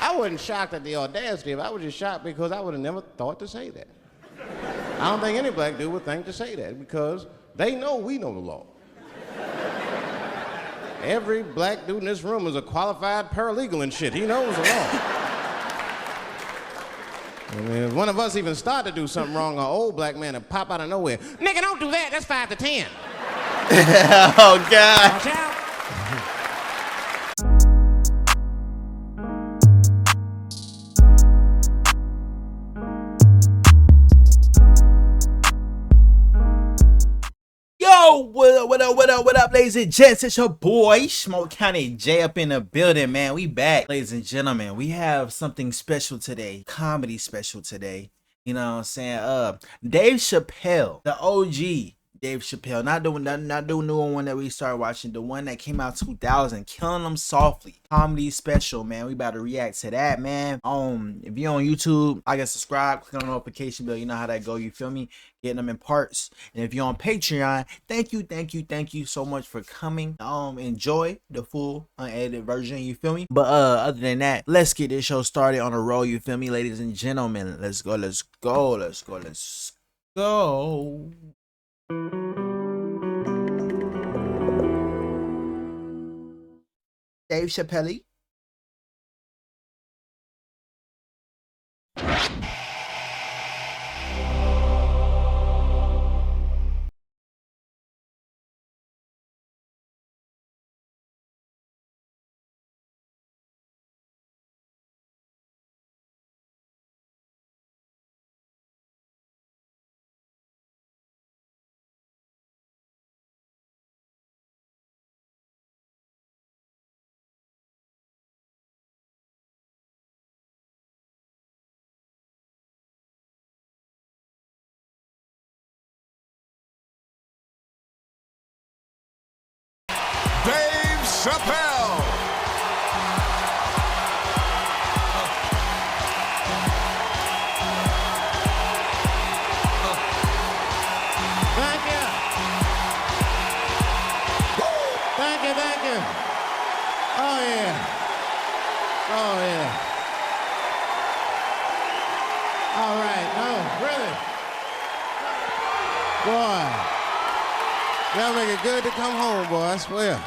I wasn't shocked at the audacity of it. I was just shocked because I would have never thought to say that. I don't think any black dude would think to say that because they know we know the law. Every black dude in this room is a qualified paralegal and shit. He knows the law. I mean, if one of us even start to do something wrong, an old black man will pop out of nowhere. Nigga, don't do that. That's 5 to 10. Oh, God. Watch out. Yo, what up, ladies and gents? It's your boy, SmokeCounty J up in the building, man. We back, ladies and gentlemen. We have something special today, comedy special today. You know what I'm saying? Dave Chappelle, the OG Dave Chappelle, not the new one that we started watching, the one that came out 2000, Killing Them Softly, comedy special, man. We about to react to that, man. If you're on YouTube, I guess subscribe, click on the notification bell. You know how that go, you feel me? Getting them in parts. And if you're on Patreon, thank you so much for coming. Enjoy the full unedited version, you feel me? But other than that, let's get this show started on a roll, you feel me, ladies and gentlemen? Let's go. Dave Chappelle. Dave Chappelle. Thank you. Thank you. Oh, yeah. All right. Oh, really? Boy. Y'all make it good to come home, boy, I swear.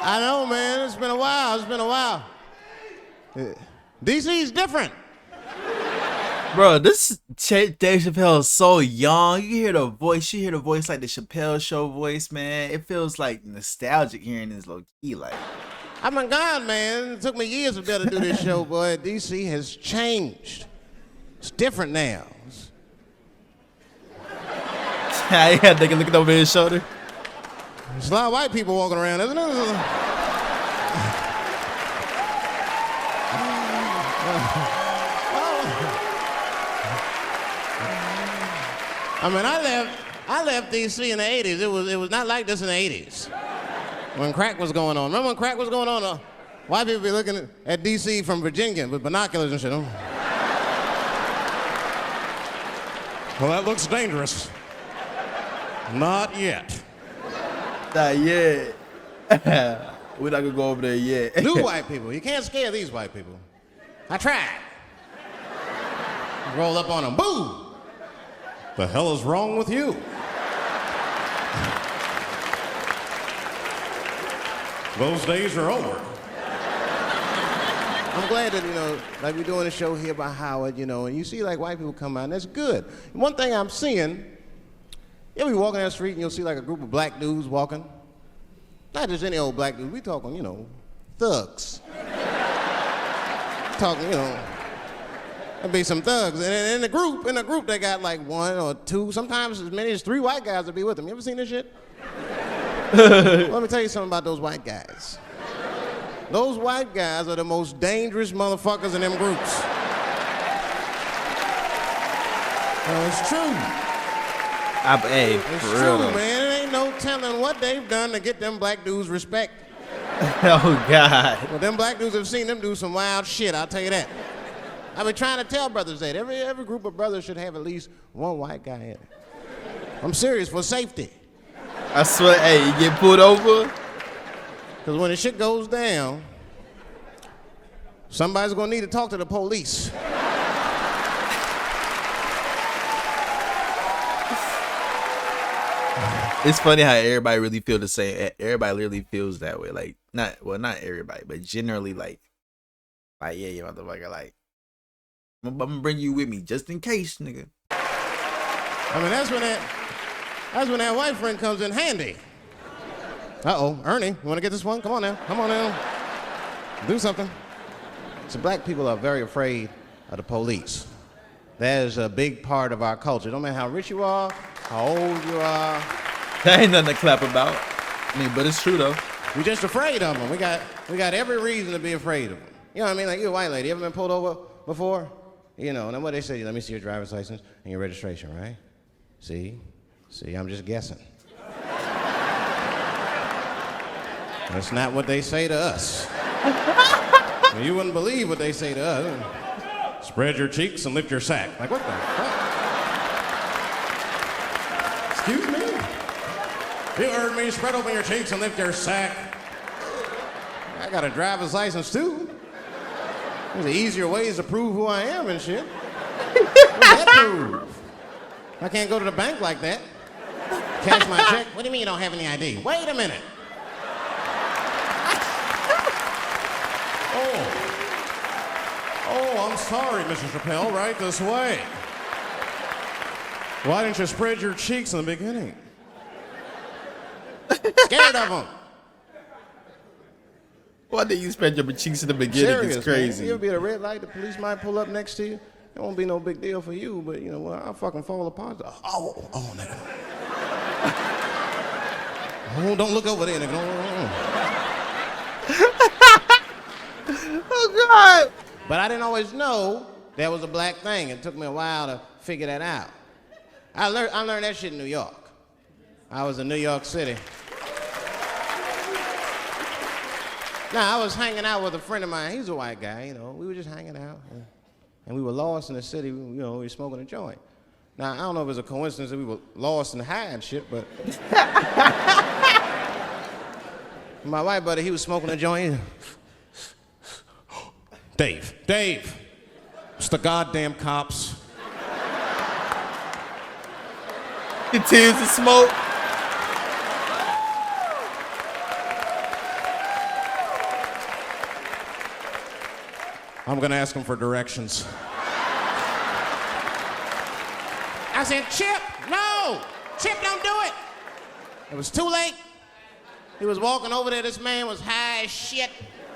I know, man. It's been a while. DC's different. Bro, this Dave Chappelle is so young. You hear the voice like the Chappelle Show voice, man. It feels like nostalgic hearing this low key, like. I've been gone, man. It took me years to be able to do this show, boy. DC has changed. It's different now. I had to look over his shoulder. There's a lot of white people walking around, isn't it? I mean, I left DC in the 80s. It was not like this in the 80s when crack was going on. Remember when crack was going on? White people be looking at DC from Virginia with binoculars and shit. Well, that looks dangerous. Not yet. Not yet. We're not gonna go over there yet. New white people. You can't scare these white people. I tried. Roll up on them. Boo! The hell is wrong with you? Those days are over. I'm glad that, like we're doing a show here by Howard, and you see like white people come out, and that's good. One thing I'm seeing, you'll be walking down the street and you'll see like a group of black dudes walking. Not just any old black dude, we talking, thugs. Talking, there'll be some thugs. And in the group they got like one or two, sometimes as many as 3 white guys will be with them. You ever seen this shit? Let me tell you something about those white guys. Those white guys are the most dangerous motherfuckers in them groups. It's true. Hey, it's for true, real though. Man. It ain't no telling what they've done to get them black dudes respect. Oh, God. Well, them black dudes have seen them do some wild shit, I'll tell you that. I've been trying to tell brothers that. Every group of brothers should have at least one white guy in it. I'm serious, for safety. I swear, hey, you get pulled over? Because when the shit goes down, Somebody's gonna need to talk to the police. It's funny how everybody really feel the same. Everybody literally feels that way. Like not everybody, but generally like yeah, you motherfucker, like I'm gonna bring you with me just in case, nigga. I mean, that's when that white friend comes in handy. Uh-oh, Ernie, you wanna get this one? Come on now. Do something. So black people are very afraid of the police. That is a big part of our culture. No matter how rich you are, how old you are. That ain't nothing to clap about. I mean, but it's true though. We just afraid of them. We got every reason to be afraid of them. You know what I mean? Like, you're a white lady. You ever been pulled over before? You know, and then what they say, let me see your driver's license and your registration, right? See, I'm just guessing. That's not what they say to us. You wouldn't believe what they say to us. Spread your cheeks and lift your sack. Like, what the fuck? Excuse me? You heard me. Spread open your cheeks and lift your sack. I got a driver's license, too. There's easier ways to prove who I am and shit. What does that prove? I can't go to the bank like that. Cash my check. What do you mean you don't have any ID? Wait a minute. Oh, I'm sorry, Mr. Chappelle. Right this way. Why didn't you spread your cheeks in the beginning? Scared of them. Why did you spread your cheeks in the beginning? Serious, it's crazy. Man. You'll be at a red light, the police might pull up next to you. It won't be no big deal for you, but you know what? I'll fucking fall apart. Oh, nigga. Oh, don't look over there, nigga. Oh, God. But I didn't always know that was a black thing. It took me a while to figure that out. I learned that shit in New York. I was in New York City. Now, I was hanging out with a friend of mine. He's a white guy, you know. We were just hanging out. And we were lost in the city. We were smoking a joint. Now, I don't know if it was a coincidence that we were lost and high and shit, but... my white buddy, he was smoking a joint. Dave, it's the goddamn cops. Continues to smoke. I'm gonna ask him for directions. I said, Chip, no! Chip, don't do it! It was too late. He was walking over there, this man was high as shit.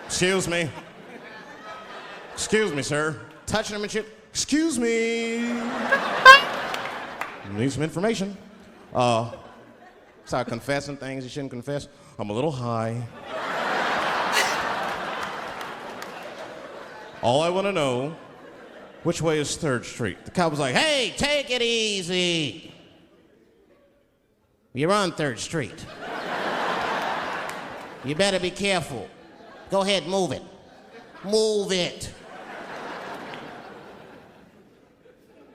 Excuse me, sir. Touching him and shit. Excuse me. Need some information. Start confessing things he shouldn't confess. I'm a little high. All I want to know, which way is 3rd Street? The cop was like, hey, take it easy. You're on 3rd Street. You better be careful. Go ahead, move it. Move it.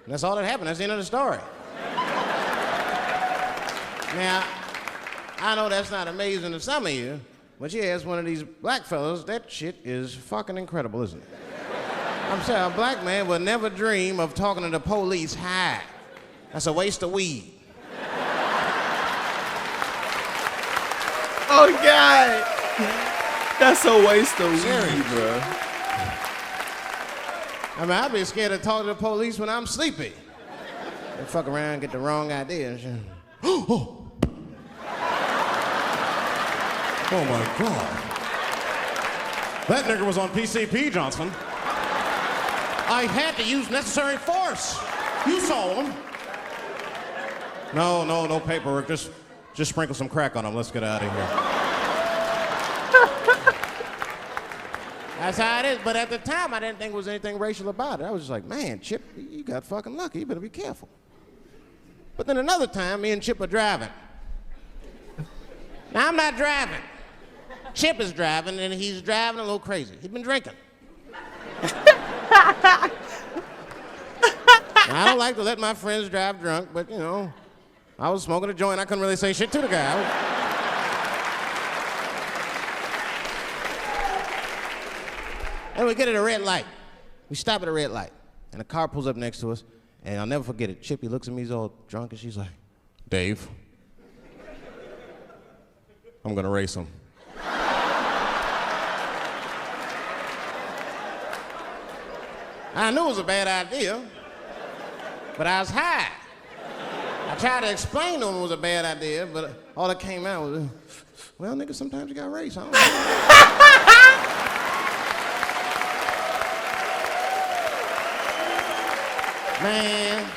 And that's all that happened. That's the end of the story. Now, I know that's not amazing to some of you, but you ask one of these black fellas, that shit is fucking incredible, isn't it? I'm saying a black man would never dream of talking to the police high. That's a waste of weed. Oh, God. That's a waste of weed, bro. I mean, I'd be scared to talk to the police when I'm sleepy. They fuck around, get the wrong idea and shit. Oh my God. That nigga was on PCP, Johnson. I had to use necessary force. You saw him. No paperwork. Just sprinkle some crack on him. Let's get out of here. That's how it is. But at the time, I didn't think there was anything racial about it. I was just like, man, Chip, you got fucking lucky. You better be careful. But then another time, me and Chip are driving. Now, I'm not driving. Chip is driving, and he's driving a little crazy. He's been drinking. Now, I don't like to let my friends drive drunk, but, you know, I was smoking a joint. I couldn't really say shit to the guy. And we get at a red light. We stop at a red light. And a car pulls up next to us. And I'll never forget it. Chippy looks at me, he's all drunk, and she's like, Dave, I'm gonna race him. I knew it was a bad idea, but I was high. I tried to explain to him it was a bad idea, but all that came out was, well, nigga, sometimes you gotta race. I don't know. Man,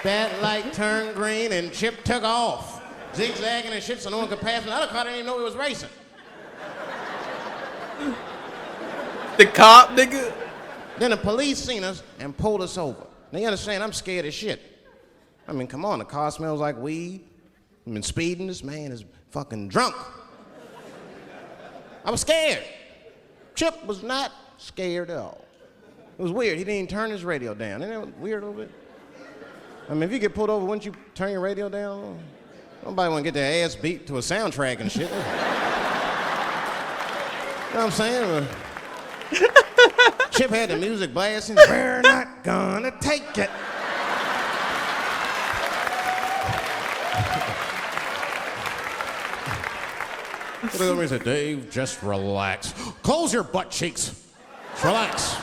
that light turned green and Chip took off, zigzagging and shit so no one could pass. And the other car didn't even know he was racing. The cop, nigga. Then the police seen us and pulled us over. Now you understand, I'm scared as shit. I mean, come on, the car smells like weed. I've been speeding, this man is fucking drunk. I was scared. Chip was not scared at all. It was weird, he didn't even turn his radio down. Isn't that weird a little bit? I mean, if you get pulled over, wouldn't you turn your radio down? Nobody wanna get their ass beat to a soundtrack and shit. You know what I'm saying? Chip had the music blasting. We're not gonna take it. Look at me and said, Dave, just relax. Close your butt cheeks. Just relax.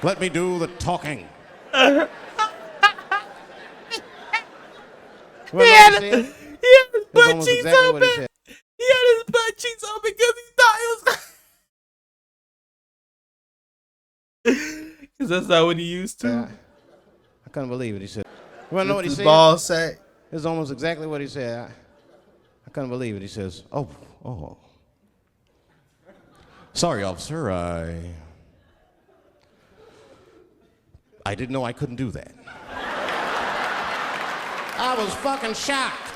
Let me do the talking. He had his butt cheeks open. He had his butt cheeks open because he thought it was. Because that's not what he used to. I couldn't believe it, he said. You wanna know what he said? Ball sack. It's almost exactly what he said. I couldn't believe it. He says, oh. Sorry, officer, I didn't know I couldn't do that. I was fucking shocked.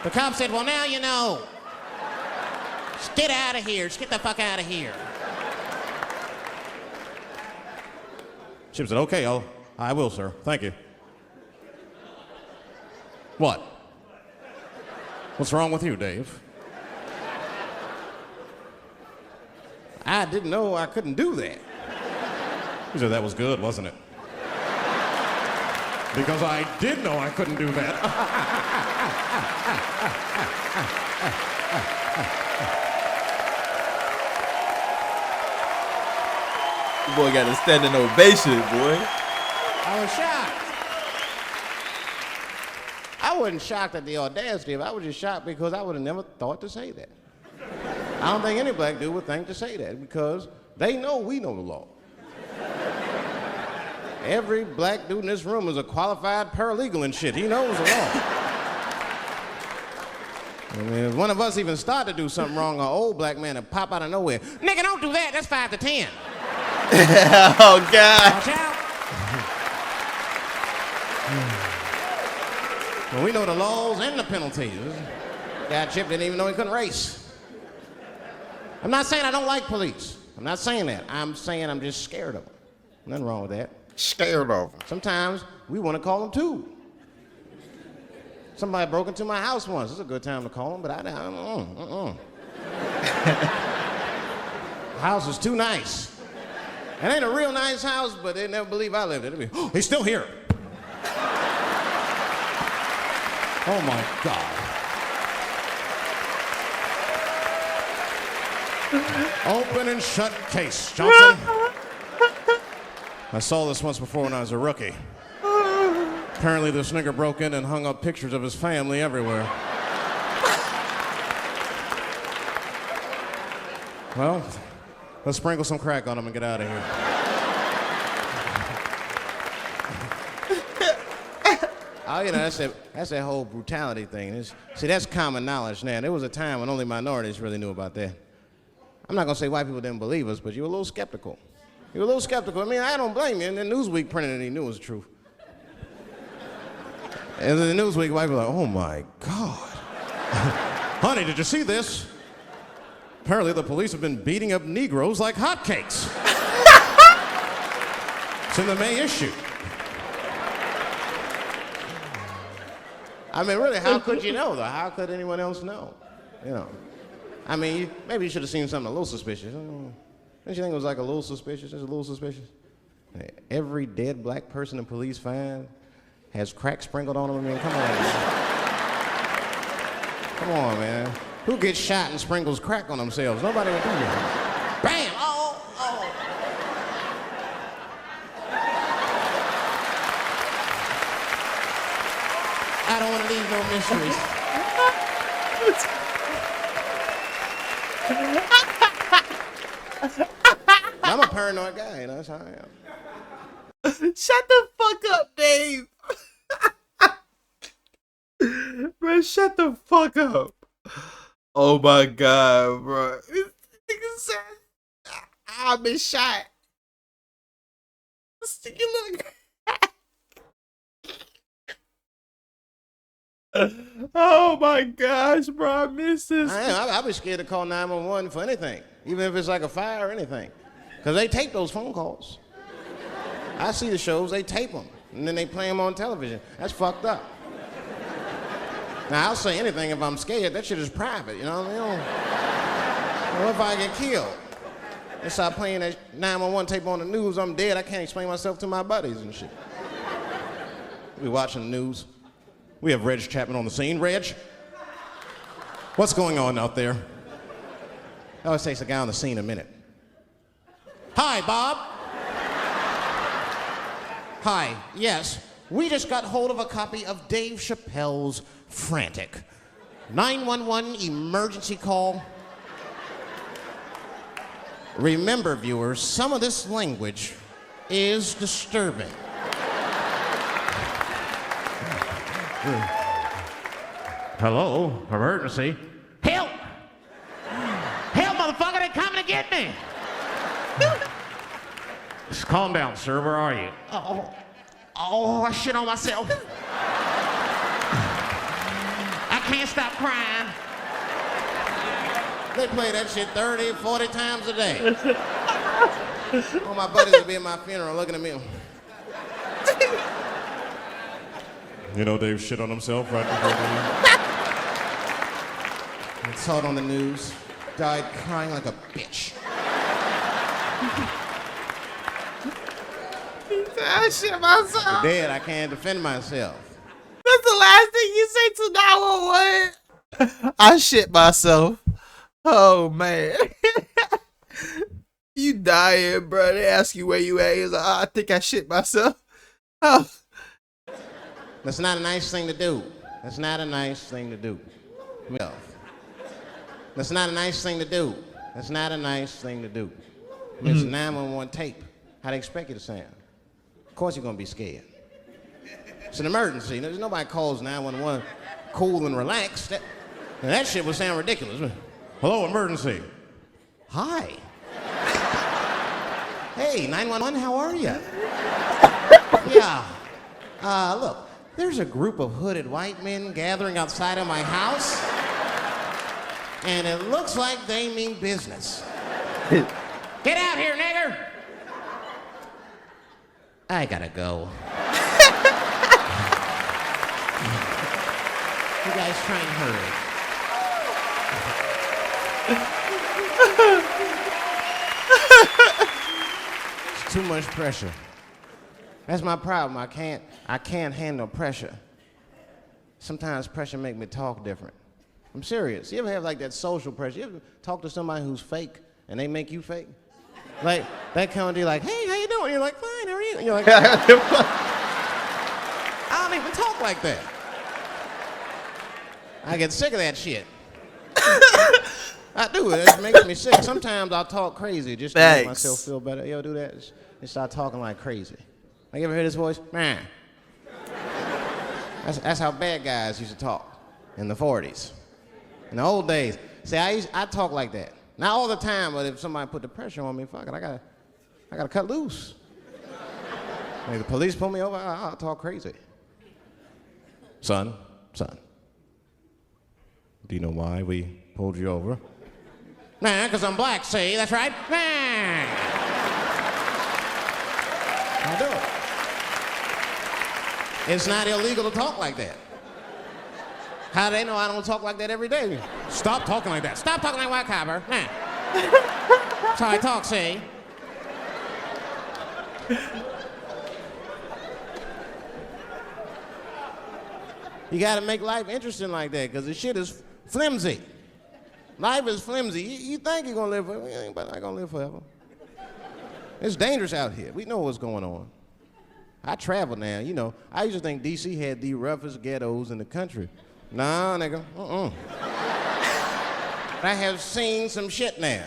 The cop said, well, now you know. Just get out of here. Just get the fuck out of here. Chip said, okay, I will, sir. Thank you. What? What's wrong with you, Dave? I didn't know I couldn't do that. He said, that was good, wasn't it? Because I did know I couldn't do that. The boy got a standing ovation, boy. I was shocked. I wasn't shocked at the audacity of it. I was just shocked because I would have never thought to say that. I don't think any black dude would think to say that because they know we know the law. Every black dude in this room is a qualified paralegal and shit. He knows the law. I mean, if one of us even start to do something wrong, an old black man would pop out of nowhere. Nigga, don't do that. That's 5 to 10. Oh, God. Watch out. Well, we know the laws and the penalties. Guy Chip didn't even know he couldn't race. I'm not saying I don't like police. I'm not saying that. I'm saying I'm just scared of them. Nothing wrong with that. Scared of him. Sometimes we want to call them too. Somebody broke into my house once. It's a good time to call them, but I don't. House is too nice. It ain't a real nice house, but they never believe I lived it. Oh, he's still here. Oh my God. Open and shut case, Johnson. I saw this once before when I was a rookie. Apparently this nigger broke in and hung up pictures of his family everywhere. Well, let's sprinkle some crack on him and get out of here. Oh, you know, that's that whole brutality thing. See, that's common knowledge now. There was a time when only minorities really knew about that. I'm not gonna say white people didn't believe us, but you were a little skeptical. You were a little skeptical. I mean, I don't blame you. And then Newsweek printed it, he knew it was the truth. And then the Newsweek, white people were like, oh my God. Honey, did you see this? Apparently the police have been beating up Negroes like hotcakes. It's in the May issue. I mean, really, how could you know, though? How could anyone else know? You know. I mean, maybe you should have seen something a little suspicious. Don't you think it was like a little suspicious? Just a little suspicious? Every dead black person the police find has crack sprinkled on them. I mean, come on, man. Come on, man. Who gets shot and sprinkles crack on themselves? Nobody would do that. Bam! Oh, oh. I don't want to leave no mysteries. I'm a paranoid guy, you know, that's how I am. Shut the fuck up, Dave. Bro, shut the fuck up. Oh my god, bro. This nigga said, I've been shot. This nigga look. Oh my gosh, bro, I missed this. I am. I'd be scared to call 911 for anything, even if it's like a fire or anything. Because they tape those phone calls. I see the shows, they tape them, and then they play them on television. That's fucked up. Now, I'll say anything if I'm scared. That shit is private, you know what I mean? What if I get killed? They start playing that 911 tape on the news, I'm dead, I can't explain myself to my buddies and shit. We watching the news. We have Reg Chapman on the scene. Reg, what's going on out there? It always takes a guy on the scene a minute. Hi, Bob. Hi, yes. We just got hold of a copy of Dave Chappelle's Frantic. 911 emergency call. Remember, viewers, some of this language is disturbing. Hello, emergency. Help! Help, motherfucker, they're coming to get me! Just calm down, sir, where are you? Oh, I shit on myself. I can't stop crying. They play that shit 30, 40 times a day. All my buddies will be at my funeral looking at me. You know Dave shit on himself right before I saw it on the news. Died crying like a bitch. I shit myself. Dead, I can't defend myself. That's the last thing you say to 911. I shit myself. Oh man. You dying, bro. They ask you where you at. He's like, oh, I think I shit myself. Oh. That's not a nice thing to do. That's not a nice thing to do. That's not a nice thing to do. That's not a nice thing to do. It's a 911 tape. How they expect you to sound? Of course you're gonna be scared. It's an emergency. There's nobody calls 911 cool and relaxed. That shit would sound ridiculous. Hello, emergency. Hi. Hey, 911, how are you? Yeah. Look, there's a group of hooded white men gathering outside of my house, and it looks like they mean business. Get out here, nigger! I gotta go. You guys try and hurry. It's too much pressure. That's my problem. I can't handle pressure. Sometimes pressure make me talk different. I'm serious. You ever have like that social pressure? You ever talk to somebody who's fake and they make you fake? Like that kind of deal, like, hey, how you doing? You're like, fine, how are you? And you're like, I don't even talk like that. I get sick of that shit. I do. It makes me sick. Sometimes I'll talk crazy just to make myself feel better. You ever do that? Just start talking like crazy. Like, you ever hear this voice? Man. That's how bad guys used to talk in the 40s. In the old days. See, I talk like that. Not all the time, but if somebody put the pressure on me, fuck it, I gotta cut loose. Like the police pull me over, I'll talk crazy. Son, do you know why we pulled you over? Nah, because I'm black, see, that's right. Nah. I'll do it. It's not illegal to talk like that. How do they know I don't talk like that every day? Stop talking like that. Stop talking like white copper. Man. That's how I talk, see? You gotta make life interesting like that, because the shit is flimsy. Life is flimsy. You think you're gonna live forever, you ain't not gonna live forever. It's dangerous out here. We know what's going on. I travel now, you know. I used to think DC had the roughest ghettos in the country. Nah, nigga, I have seen some shit now.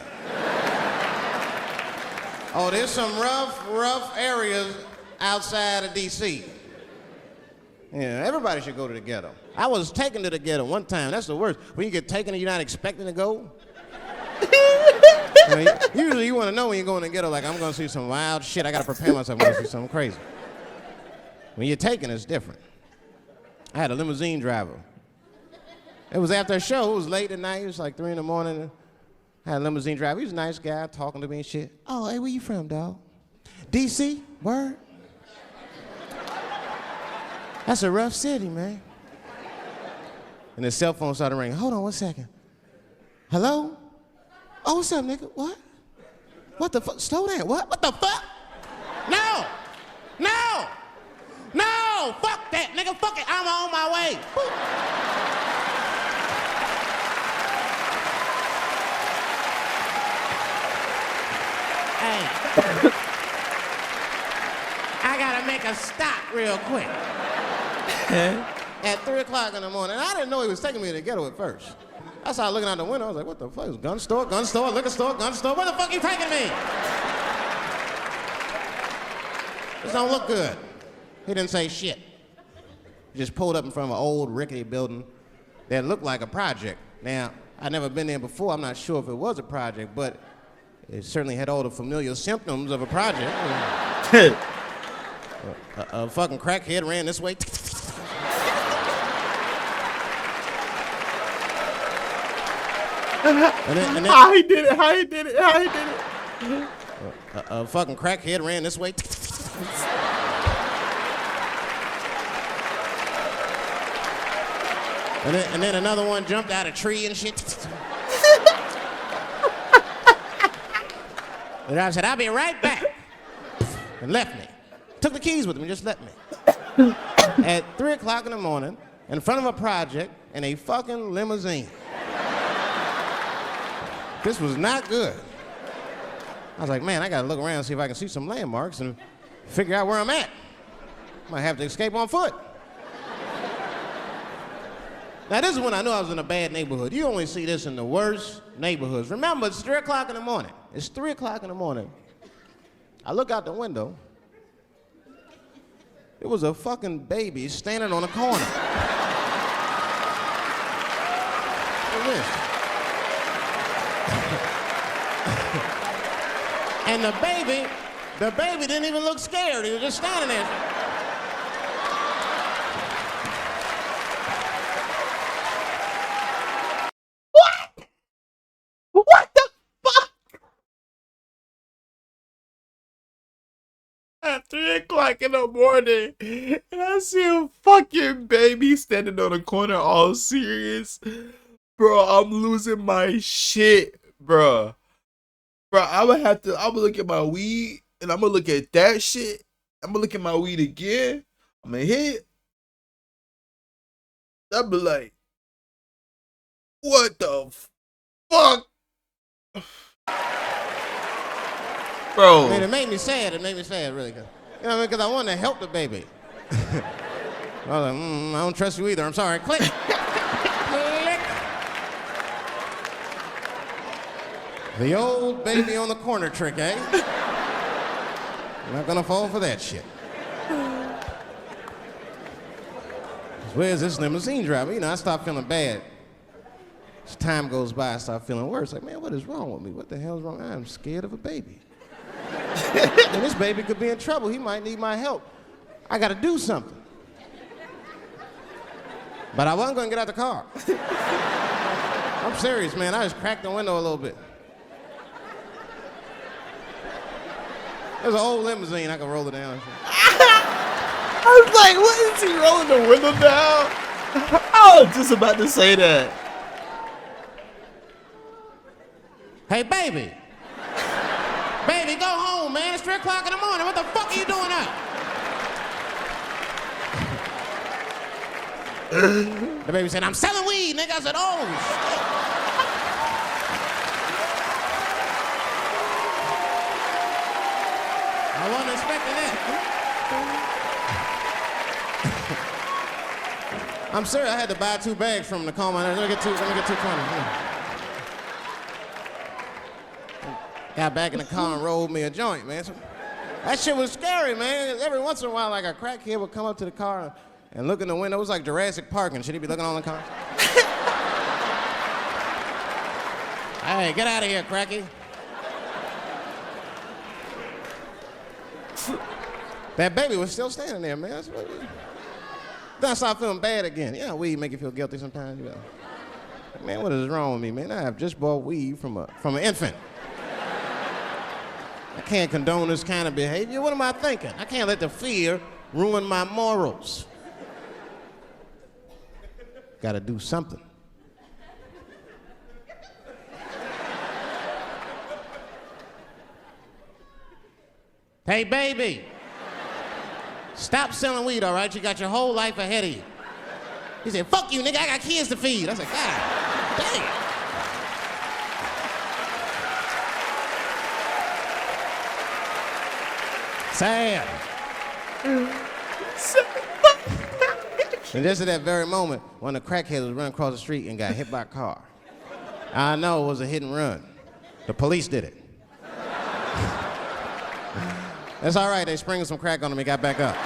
Oh, there's some rough areas outside of DC. Yeah, everybody should go to the ghetto. I was taken to the ghetto one time. That's the worst. When you get taken and you're not expecting to go. Usually you want to know when you're going to the ghetto, like, I'm going to see some wild shit. I got to prepare myself. I'm going to see something crazy. When you're taken, it's different. I had a limousine driver. It was after a show. It was late at night. It was like 3 in the morning. I had a limousine driver. He was a nice guy, talking to me and shit. Oh, hey, where you from, dog? DC? Word? That's a rough city, man. And his cell phone started ringing. Hold on 1 second. Hello? Oh, what's up, nigga? What? What the fuck? Slow down. What? What the fuck? No! No! No! Fuck that, nigga. Fuck it. I'm on my way. Hey. I gotta make a stop real quick. At 3 o'clock in the morning. I didn't know he was taking me to the ghetto at first. I started looking out the window. I was like, what the fuck? It's gun store, liquor store, gun store. Where the fuck you taking me? This don't look good. He didn't say shit. He just pulled up in front of an old rickety building that looked like a project. Now, I'd never been there before. I'm not sure if it was a project, but it certainly had all the familiar symptoms of a project. A fucking crackhead ran this way. And then, How he did it. A fucking crackhead ran this way. And then another one jumped out a tree and shit. And I said, I'll be right back. And left me. Took the keys with him and just left me. At 3 o'clock in the morning, in front of a project, in a fucking limousine. This was not good. I was like, man, I gotta look around and see if I can see some landmarks and figure out where I'm at. Might have to escape on foot. Now, this is when I knew I was in a bad neighborhood. You only see this in the worst neighborhoods. Remember, it's 3 o'clock in the morning. It's 3 o'clock in the morning. I look out the window. It was a fucking baby standing on a corner. Look at this. And the baby didn't even look scared. He was just standing there. What the fuck? At 3 o'clock in the morning, and I see a fucking baby standing on the corner all serious. Bro, I'm losing my shit, bro. Bro, I'm gonna look at my weed, and I'm gonna look at that shit. I'm gonna look at my weed again. I'm gonna hit. I'll be like, what the fuck? Bro. Man, it made me sad. It made me sad, really. You know what I mean? Because I wanted to help the baby. I was like, I don't trust you either. I'm sorry. Click. Click. The old baby on the corner trick, eh? I'm not gonna fall for that shit. Where's this limousine driver? You know, I start feeling bad. As time goes by, I start feeling worse. Like, man, what is wrong with me? What the hell's wrong? I'm scared of a baby. And this baby could be in trouble. He might need my help. I gotta do something. But I wasn't gonna get out the car. I'm serious, man. I just cracked the window a little bit. There's an old limousine. I could roll it down. I was like, what is he rolling the window down? I Oh, just about to say that. Hey, baby. Baby, go home, man. It's 3 o'clock in the morning. What the fuck are you doing up? The baby said, I'm selling weed, nigga. I said, oh, shit. I wasn't expecting that. I'm sorry, I had to buy 2 bags from him to calm my nerves. Let me get 220. Got back in the car and rolled me a joint, man. So, that shit was scary, man. Every once in a while, like a crackhead would come up to the car and look in the window. It was like Jurassic Park, and should he be looking on the car? Hey, get out of here, cracky. That baby was still standing there, man. Then I started feeling bad again. Yeah, weed make you feel guilty sometimes. You know. Man, what is wrong with me, man? I have just bought weed from an infant. I can't condone this kind of behavior. What am I thinking? I can't let the fear ruin my morals. Gotta do something. Hey, baby. Stop selling weed, all right? You got your whole life ahead of you. He said, fuck you, nigga, I got kids to feed. I said, God damn. Sad. And just at that very moment, one of the crackheads was running across the street and got hit by a car. I know it was a hit and run. The police did it. That's all right, they sprinkled some crack on him and got back up.